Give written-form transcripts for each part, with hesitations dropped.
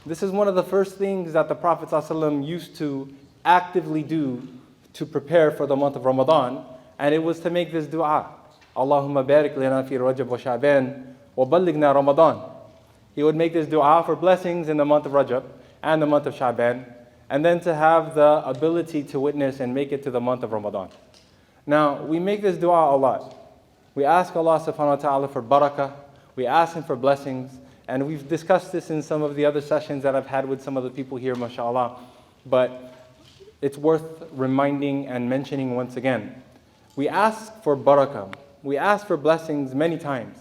This is one of the first things that the Prophet ﷺ used to actively do to prepare for the month of Ramadan, and it was to make this dua. Allahumma barik lana fi Rajab wa Sha'ban wa ballighna Ramadan. He would make this dua for blessings in the month of Rajab and the month of Sha'ban, and then to have the ability to witness and make it to the month of Ramadan. Now, we make this dua a lot. We ask Allah SWT for barakah, we ask Him for blessings, and we've discussed this in some of the other sessions that I've had with some of the people here, mashallah. But it's worth reminding and mentioning once again. We ask for barakah. We ask for blessings many times.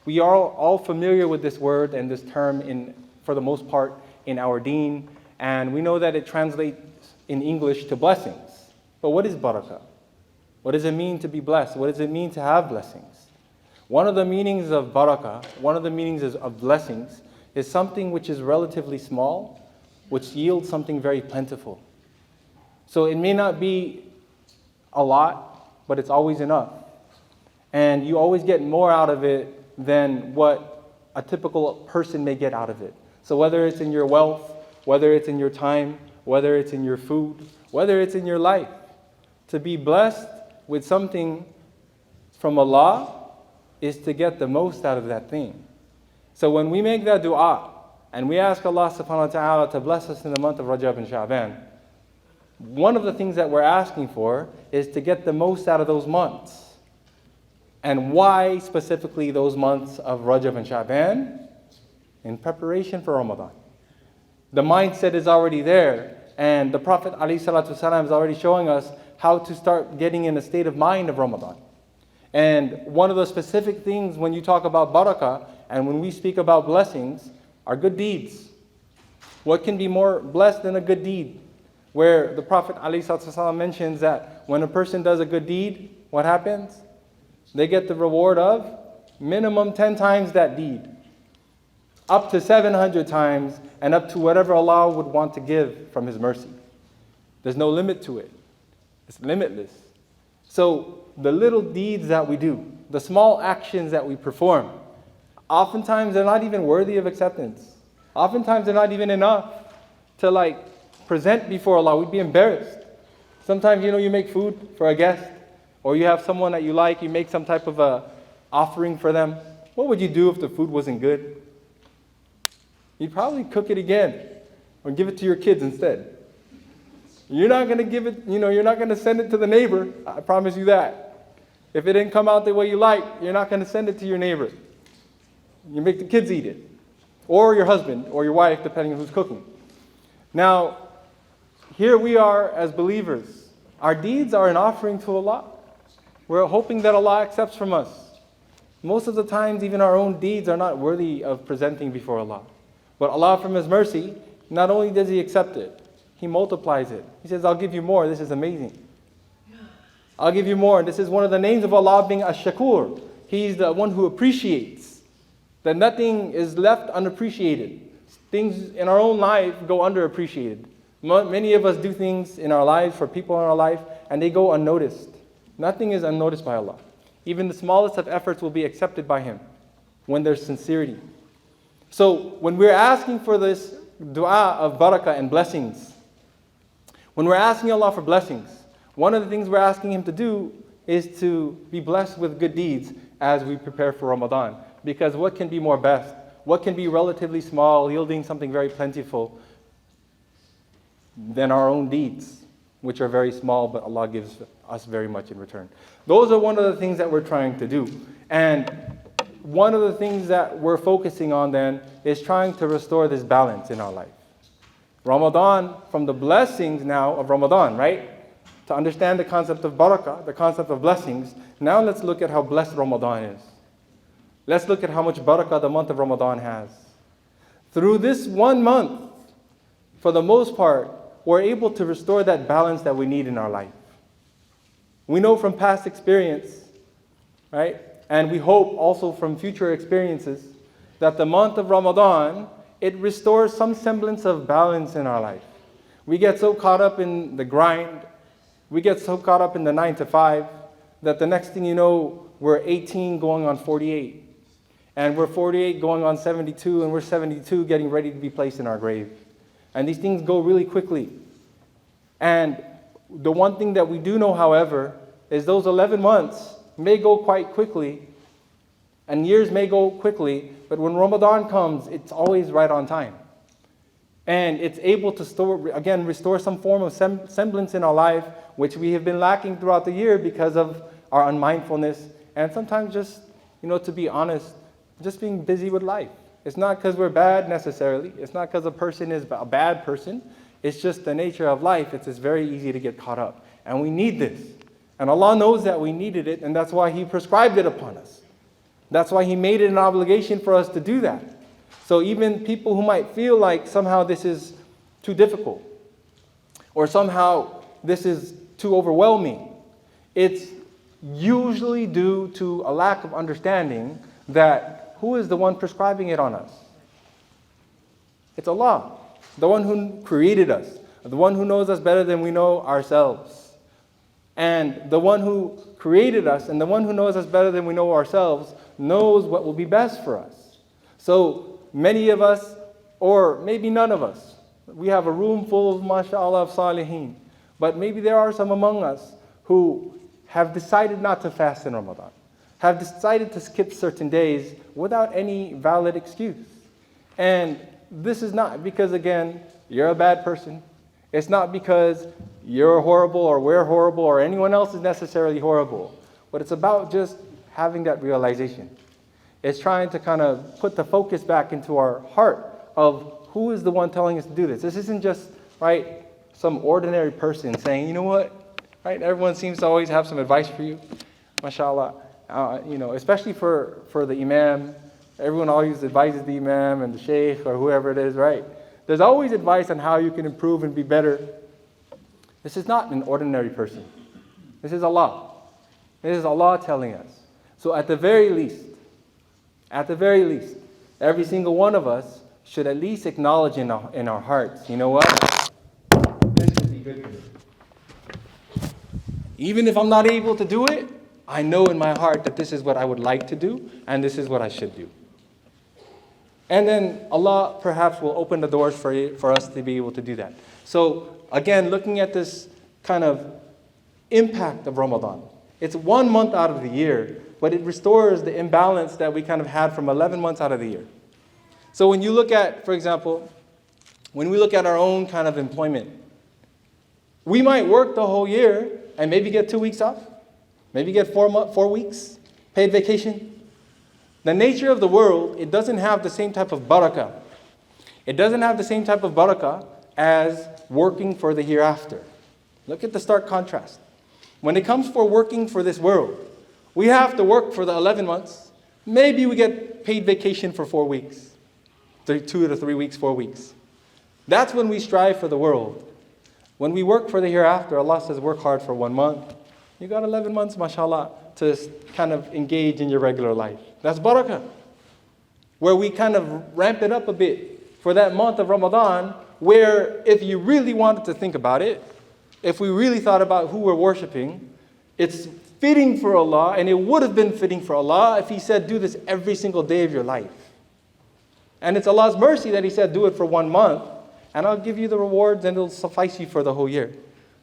We are all familiar with this word and this term for the most part in our deen. And we know that it translates in English to blessings. But what is barakah? What does it mean to be blessed? What does it mean to have blessings? One of the meanings of barakah, one of the meanings of blessings, is something which is relatively small, which yields something very plentiful. So it may not be a lot, but it's always enough. And you always get more out of it than what a typical person may get out of it. So whether it's in your wealth, whether it's in your time, whether it's in your food, whether it's in your life, to be blessed with something from Allah is to get the most out of that thing. So when we make that dua and we ask Allah subhanahu wa ta'ala to bless us in the month of Rajab and Sha'ban, one of the things that we're asking for is to get the most out of those months. And why specifically those months of Rajab and Sha'ban? In preparation for Ramadan. The mindset is already there, and the Prophet ﷺ is already showing us how to start getting in a state of mind of Ramadan. And one of the specific things when you talk about barakah and when we speak about blessings are good deeds. What can be more blessed than a good deed? Where the Prophet ﷺ mentions that when a person does a good deed, what happens? They get the reward of minimum 10 times that deed. Up to 700 times and up to whatever Allah would want to give from His mercy. There's no limit to it. It's limitless. So the little deeds that we do, the small actions that we perform, oftentimes they're not even worthy of acceptance. Oftentimes they're not even enough to present before Allah. We'd be embarrassed. Sometimes, you make food for a guest, or you have someone that you like, you make some type of a offering for them. What would you do if the food wasn't good? You'd probably cook it again or give it to your kids instead. You're not going to give it, you're not going to send it to the neighbor. I promise you that. If it didn't come out the way you like, you're not going to send it to your neighbor. You make the kids eat it. Or your husband or your wife, depending on who's cooking. Now, here we are as believers. Our deeds are an offering to Allah. We're hoping that Allah accepts from us. Most of the times, even our own deeds are not worthy of presenting before Allah. But Allah, from His mercy, not only does He accept it, He multiplies it. He says, I'll give you more. This is amazing. I'll give you more. This is one of the names of Allah being Ash-Shakur. He's the one who appreciates. That nothing is left unappreciated. Things in our own life go underappreciated. Many of us do things in our lives for people in our life and they go unnoticed. Nothing is unnoticed by Allah. Even the smallest of efforts will be accepted by Him when there's sincerity. So when we're asking for this dua of barakah and blessings, when we're asking Allah for blessings, one of the things we're asking Him to do is to be blessed with good deeds as we prepare for Ramadan. Because what can be more best? What can be relatively small, yielding something very plentiful than our own deeds, which are very small, but Allah gives us very much in return. Those are one of the things that we're trying to do. And one of the things that we're focusing on then is trying to restore this balance in our life. Ramadan, from the blessings now of Ramadan, right? To understand the concept of barakah, the concept of blessings, now let's look at how blessed Ramadan is. Let's look at how much barakah the month of Ramadan has. Through this 1 month, for the most part, we're able to restore that balance that we need in our life. We know from past experience, right? And we hope also from future experiences that the month of Ramadan, it restores some semblance of balance in our life. We get so caught up in the grind, we get so caught up in the 9 to 5, that the next thing you know, we're 18 going on 48. And we're 48 going on 72, and we're 72 getting ready to be placed in our grave. And these things go really quickly. And the one thing that we do know, however, is those 11 months may go quite quickly, and years may go quickly, but when Ramadan comes, it's always right on time. And it's able to restore some form of semblance in our life, which we have been lacking throughout the year because of our unmindfulness. And sometimes just, to be honest, just being busy with life. It's not because we're bad necessarily. It's not because a person is a bad person. It's just the nature of life. It's just very easy to get caught up. And we need this. And Allah knows that we needed it, and that's why He prescribed it upon us. That's why He made it an obligation for us to do that. So even people who might feel like somehow this is too difficult, or somehow this is too overwhelming, it's usually due to a lack of understanding that who is the one prescribing it on us? It's Allah, the one who created us, the one who knows us better than we know ourselves. And the one who created us and the one who knows us better than we know ourselves knows what will be best for us. So many of us, or maybe none of us, we have a room full of mashallah of salihin, but maybe there are some among us who have decided not to fast in Ramadan, have decided to skip certain days without any valid excuse. And this is not because, again, you're a bad person. It's not because you're horrible or we're horrible or anyone else is necessarily horrible. But it's about just having that realization. It's trying to kind of put the focus back into our heart of who is the one telling us to do this. This isn't just, right, some ordinary person saying, you know what, right? Everyone seems to always have some advice for you, mashallah. Especially for the imam. Everyone always advises the imam and the shaykh or whoever it is, right? There's always advice on how you can improve and be better. This is not an ordinary person. This is Allah. This is Allah telling us. So at the very least, every single one of us should at least acknowledge in our hearts, you know what? This should be good for me. Even if I'm not able to do it, I know in my heart that this is what I would like to do and this is what I should do. And then Allah perhaps will open the doors for us to be able to do that. So again, looking at this kind of impact of Ramadan. It's 1 month out of the year, but it restores the imbalance that we kind of had from 11 months out of the year. So when you look at, for example, when we look at our own kind of employment, we might work the whole year and maybe get 2 weeks off, maybe get 4 weeks paid vacation. The nature of the world, it doesn't have the same type of barakah. It doesn't have the same type of barakah as working for the hereafter. Look at the stark contrast. When it comes for working for this world, we have to work for the 11 months. Maybe we get paid vacation for 4 weeks. 2 to 3 weeks, 4 weeks. That's when we strive for the world. When we work for the hereafter, Allah says work hard for 1 month. You got 11 months, mashallah, to kind of engage in your regular life. That's barakah. Where we kind of ramp it up a bit for that month of Ramadan, where if you really wanted to think about it, if we really thought about who we're worshiping, it's fitting for Allah, and it would have been fitting for Allah if He said, do this every single day of your life. And it's Allah's mercy that He said, do it for 1 month, and I'll give you the rewards and it'll suffice you for the whole year.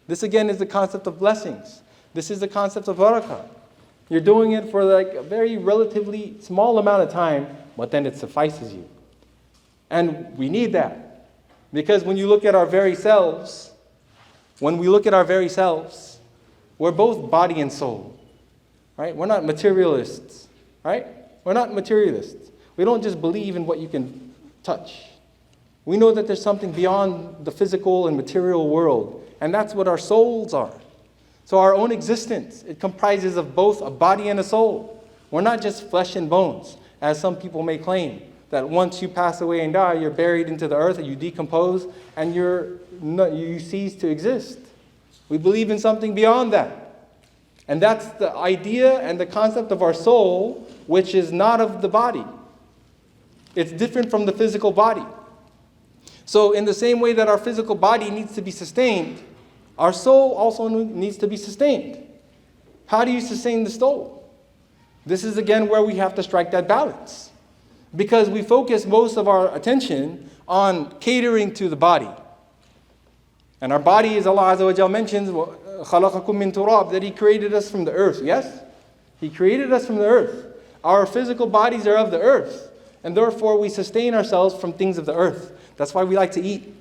This again is the concept of blessings. This is the concept of barakah. You're doing it for like a very relatively small amount of time, but then it suffices you. And we need that. Because when you look at our very selves, we're both body and soul. Right? We're not materialists. Right? We're not materialists. We don't just believe in what you can touch. We know that there's something beyond the physical and material world. And that's what our souls are. So our own existence, it comprises of both a body and a soul. We're not just flesh and bones, as some people may claim, that once you pass away and die, you're buried into the earth and you decompose and you cease to exist. We believe in something beyond that. And that's the idea and the concept of our soul, which is not of the body. It's different from the physical body. So in the same way that our physical body needs to be sustained, our soul also needs to be sustained. How do you sustain the soul? This is again where we have to strike that balance. Because we focus most of our attention on catering to the body. And our body, as Allah SWT mentions, خَلَقَكُم مِّن تُرَابٍ, that He created us from the earth. Yes? He created us from the earth. Our physical bodies are of the earth. And therefore we sustain ourselves from things of the earth. That's why we like to eat.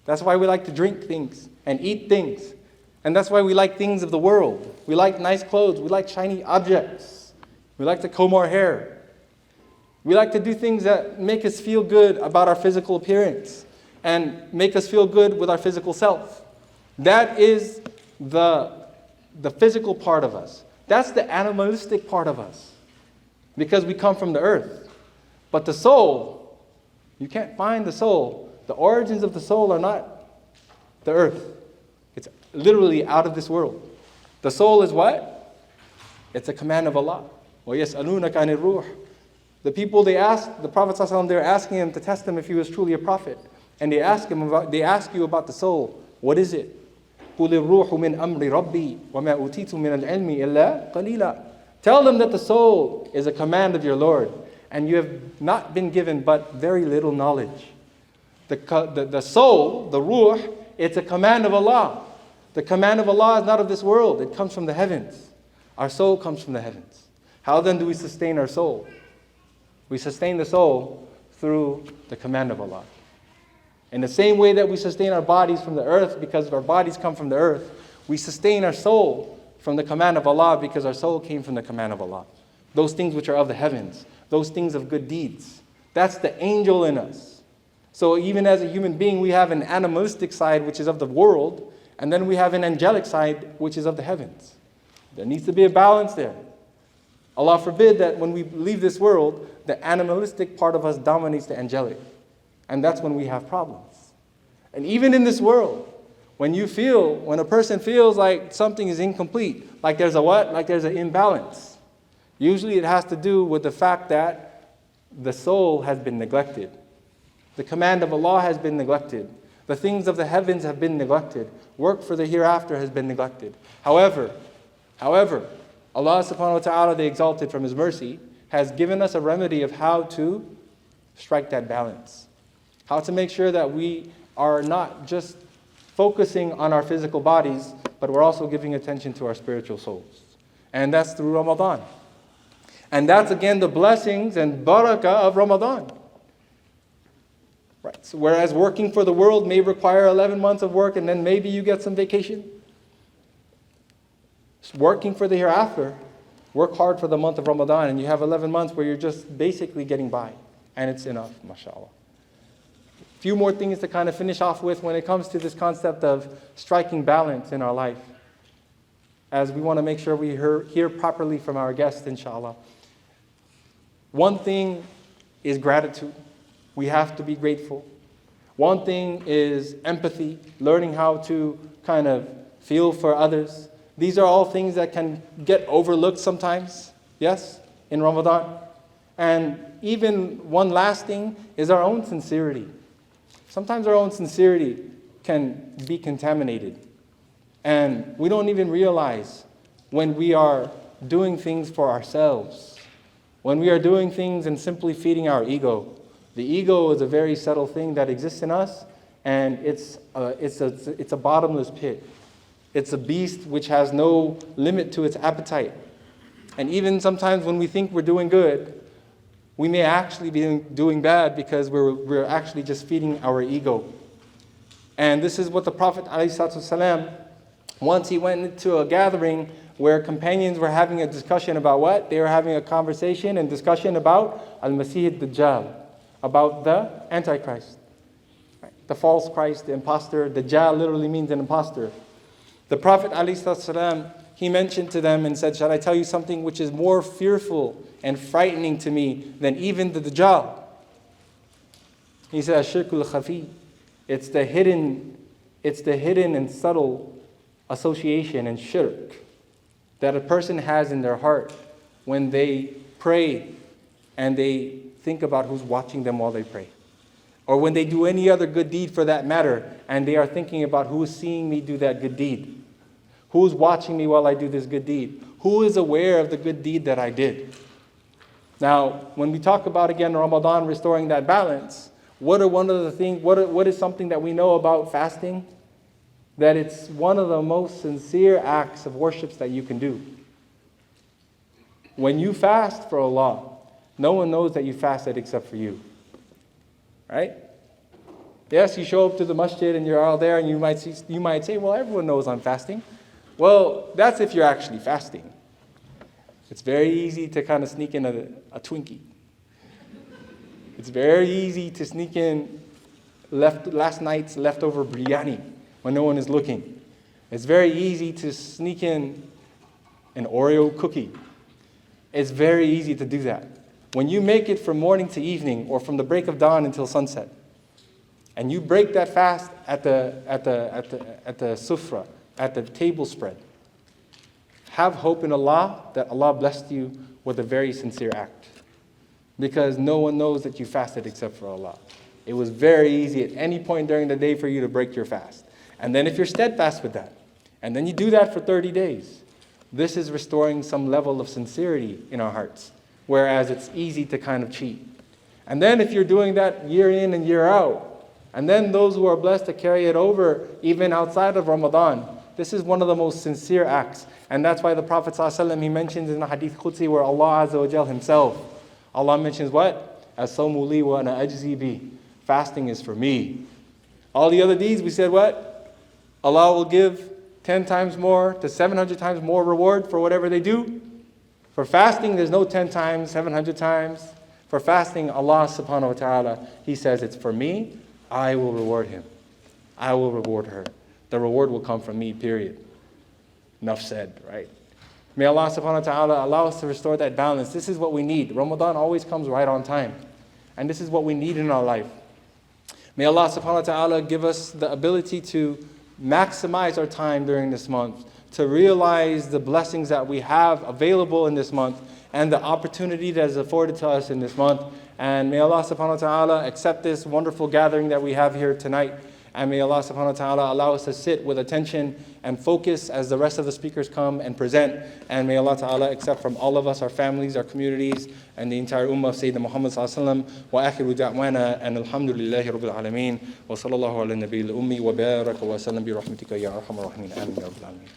That's why we like to drink things and eat things. And that's why we like things of the world. We like nice clothes. We like shiny objects. We like to comb our hair. We like to do things that make us feel good about our physical appearance and make us feel good with our physical self. That is the physical part of us. That's the animalistic part of us. Because we come from the earth. But the soul, you can't find the soul. The origins of the soul are not the earth. It's literally out of this world. The soul is what? It's a command of Allah. وَيَسْأَلُونَكَ عَنِ الرُّوحِ. The people, they asked, the Prophet ﷺ, they were asking him to test him if he was truly a prophet. And they ask you about the soul. What is it? قُلِ الرُّوحُ مِنْ أَمْرِ رَبِّي وَمَا أُوتِيتُ مِنَ الْعِلْمِ إِلَّا قَلِيلًا. Tell them that the soul is a command of your Lord, and you have not been given but very little knowledge. The soul, the ruh, it's a command of Allah. The command of Allah is not of this world. It comes from the heavens. Our soul comes from the heavens. How then do we sustain our soul? We sustain the soul through the command of Allah. In the same way that we sustain our bodies from the earth because our bodies come from the earth, we sustain our soul from the command of Allah because our soul came from the command of Allah. Those things which are of the heavens, those things of good deeds. That's the angel in us. So even as a human being, we have an animalistic side which is of the world, and then we have an angelic side which is of the heavens. There needs to be a balance there. Allah forbid that when we leave this world, the animalistic part of us dominates the angelic. And that's when we have problems. And even in this world, when a person feels like something is incomplete, like there's a what? Like there's an imbalance. Usually it has to do with the fact that the soul has been neglected. The command of Allah has been neglected. The things of the heavens have been neglected. Work for the hereafter has been neglected. However, Allah subhanahu wa ta'ala, the exalted from His mercy, has given us a remedy of how to strike that balance. How to make sure that we are not just focusing on our physical bodies, but we're also giving attention to our spiritual souls. And that's through Ramadan. And that's again the blessings and barakah of Ramadan. Right. So whereas working for the world may require 11 months of work and then maybe you get some vacation. Working for the hereafter, work hard for the month of Ramadan and you have 11 months where you're just basically getting by. And it's enough, mashallah. A few more things to kind of finish off with when it comes to this concept of striking balance in our life. As we want to make sure we hear properly from our guests, inshallah. One thing is gratitude. We have to be grateful. One thing is empathy, learning how to kind of feel for others. These are all things that can get overlooked sometimes, yes, in Ramadan. And even one last thing is our own sincerity. Sometimes our own sincerity can be contaminated. And we don't even realize when we are doing things for ourselves, when we are doing things and simply feeding our ego. The ego is a very subtle thing that exists in us, and it's a bottomless pit. It's a beast which has no limit to its appetite. And even sometimes when we think we're doing good, we may actually be doing bad because we're actually just feeding our ego. And this is what the Prophet ﷺ, once he went into a gathering where companions were having a discussion about what? They were having a conversation and discussion about Al-Masih ad-Dajjal, about the Antichrist, right? The false Christ, the imposter. Dajjal literally means an imposter. The Prophet ﷺ, he mentioned to them and said, "Shall I tell you something which is more fearful and frightening to me than even the Dajjal?" He said, "Ashirkul khafi." It's the hidden and subtle association and shirk that a person has in their heart when they pray and they think about who's watching them while they pray. Or when they do any other good deed for that matter, and they are thinking about who is seeing me do that good deed. Who's watching me while I do this good deed? Who is aware of the good deed that I did? Now, when we talk about, again, Ramadan restoring that balance, what is something that we know about fasting? That it's one of the most sincere acts of worships that you can do. When you fast for Allah, no one knows that you fasted except for you. Right? Yes, you show up to the masjid and you're all there and you might say, well, everyone knows I'm fasting. Well, that's if you're actually fasting. It's very easy to kind of sneak in a Twinkie. It's very easy to sneak in last night's leftover biryani when no one is looking. It's very easy to sneak in an Oreo cookie. It's very easy to do that. When you make it from morning to evening or from the break of dawn until sunset, and you break that fast at the sufra, at the table spread, have hope in Allah that Allah blessed you with a very sincere act. Because no one knows that you fasted except for Allah. It was very easy at any point during the day for you to break your fast. And then if you're steadfast with that, and then you do that for 30 days, this is restoring some level of sincerity in our hearts. Whereas it's easy to kind of cheat. And then if you're doing that year in and year out, and then those who are blessed to carry it over even outside of Ramadan, this is one of the most sincere acts. And that's why the Prophet ﷺ, he mentions in the Hadith Qudsi where Allah SWT himself, Allah mentions what? As-sawmu li wa ana ajzi bi. Fasting is for me. All the other deeds, we said what? Allah will give 10 times more to 700 times more reward for whatever they do. For fasting, there's no 10 times, 700 times. For fasting, Allah subhanahu wa ta'ala, He says, it's for me, I will reward him. I will reward her. The reward will come from me, period. Enough said, right? May Allah subhanahu wa ta'ala allow us to restore that balance. This is what we need. Ramadan always comes right on time. And this is what we need in our life. May Allah subhanahu wa ta'ala give us the ability to maximize our time during this month, to realize the blessings that we have available in this month and the opportunity that is afforded to us in this month. And may Allah subhanahu wa ta'ala accept this wonderful gathering that we have here tonight. And may Allah subhanahu wa ta'ala allow us to sit with attention and focus as the rest of the speakers come and present. And may Allah ta'ala accept from all of us, our families, our communities, and the entire ummah of Sayyidina Muhammad sallallahu alaihi wasallam. Wa akhiru da'wana and alhamdulillahi rabbil alameen. Wa sallallahu ala nabiyil ummi wa baraka wa sallam bi rahmatika ya arhamar rahimin. Amin ya rabbil alameen.